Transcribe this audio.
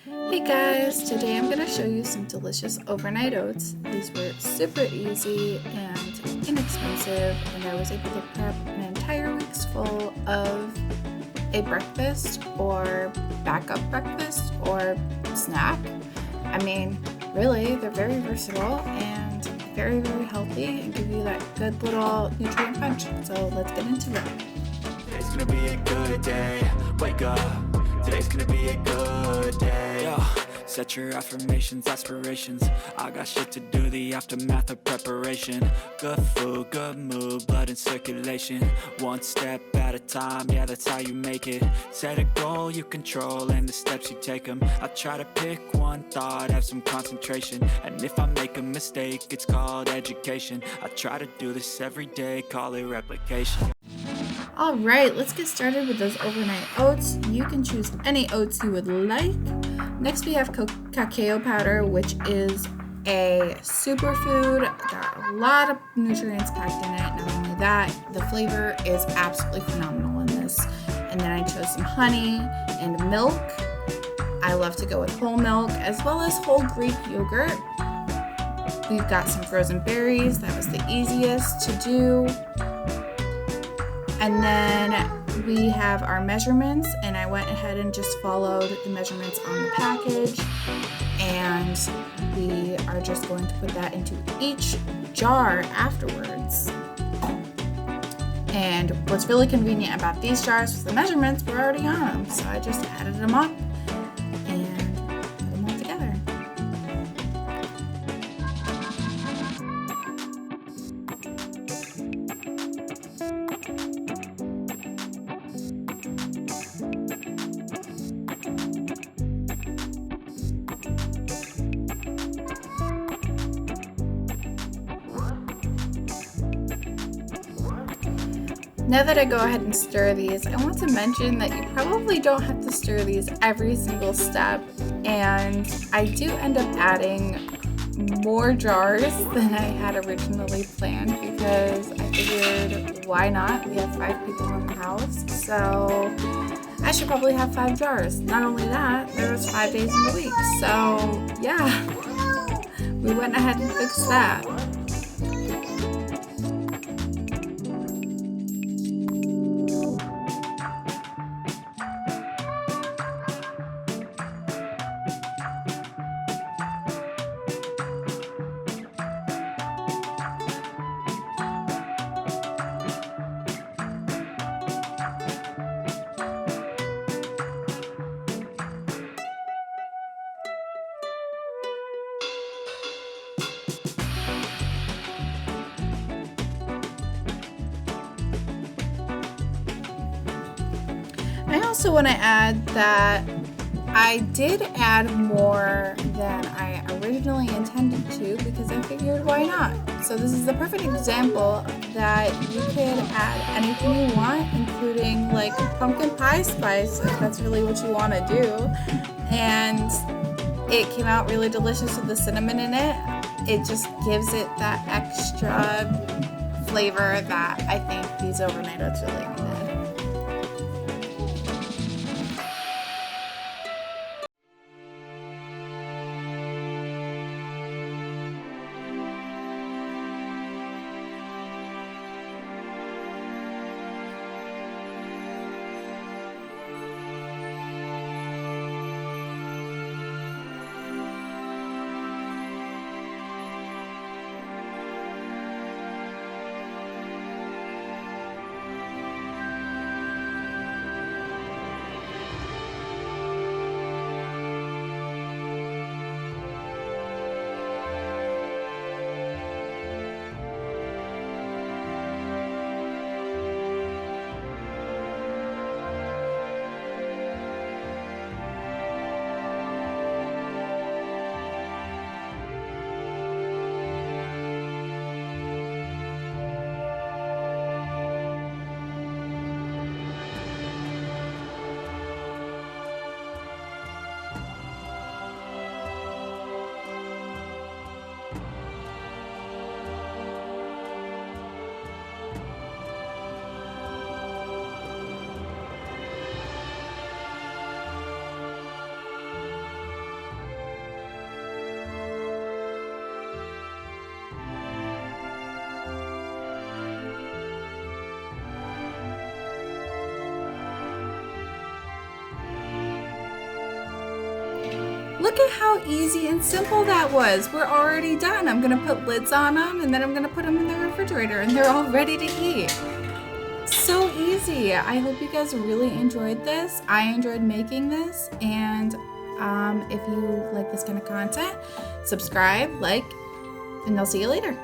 Hey guys, today I'm going to show you some delicious overnight oats. These were super easy and inexpensive, and I was able to prep an entire week's full of a breakfast or backup breakfast or snack. I mean, really, they're very versatile and very, very healthy and give you that good little nutrient punch. So let's get into it. Today's gonna be a good day. Wake up. Today's gonna be a good day. Yo, set your affirmations, aspirations. I got shit to do, the aftermath of preparation. Good food, good mood, blood in circulation. One step at a time, yeah, that's how you make it. Set a goal you control and the steps you take them. I try to pick one thought, have some concentration. And if I make a mistake, it's called education. I try to do this every day, call it replication. All right, let's get started with those overnight oats. You can choose any oats you would like. Next, we have cacao powder, which is a superfood. Got a lot of nutrients packed in it. Not only that, the flavor is absolutely phenomenal in this. And then I chose some honey and milk. I love to go with whole milk as well as whole Greek yogurt. We've got some frozen berries. That was the easiest to do. And then we have our measurements, and I went ahead and just followed the measurements on the package. And we are just going to put that into each jar afterwards. And what's really convenient about these jars is the measurements were already on them. So I just added them up and put them all together. Now that I go ahead and stir these, I want to mention that you probably don't have to stir these every single step, and I do end up adding more jars than I had originally planned because I figured why not? We have 5 people in the house, so I should probably have 5 jars. Not only that, there was 5 days in the week, so yeah, we went ahead and fixed that. I also want to add that I did add more than I originally intended to because I figured why not? So this is the perfect example that you can add anything you want, including like pumpkin pie spice if that's really what you want to do. And it came out really delicious with the cinnamon in it. It just gives it that extra flavor that I think these overnight oats really needed. Look at how easy and simple that was. We're already done. I'm gonna put lids on them and then I'm gonna put them in the refrigerator and they're all ready to eat. So easy. I hope you guys really enjoyed this. I enjoyed making this, and if you like this kind of content, subscribe, like, and I'll see you later.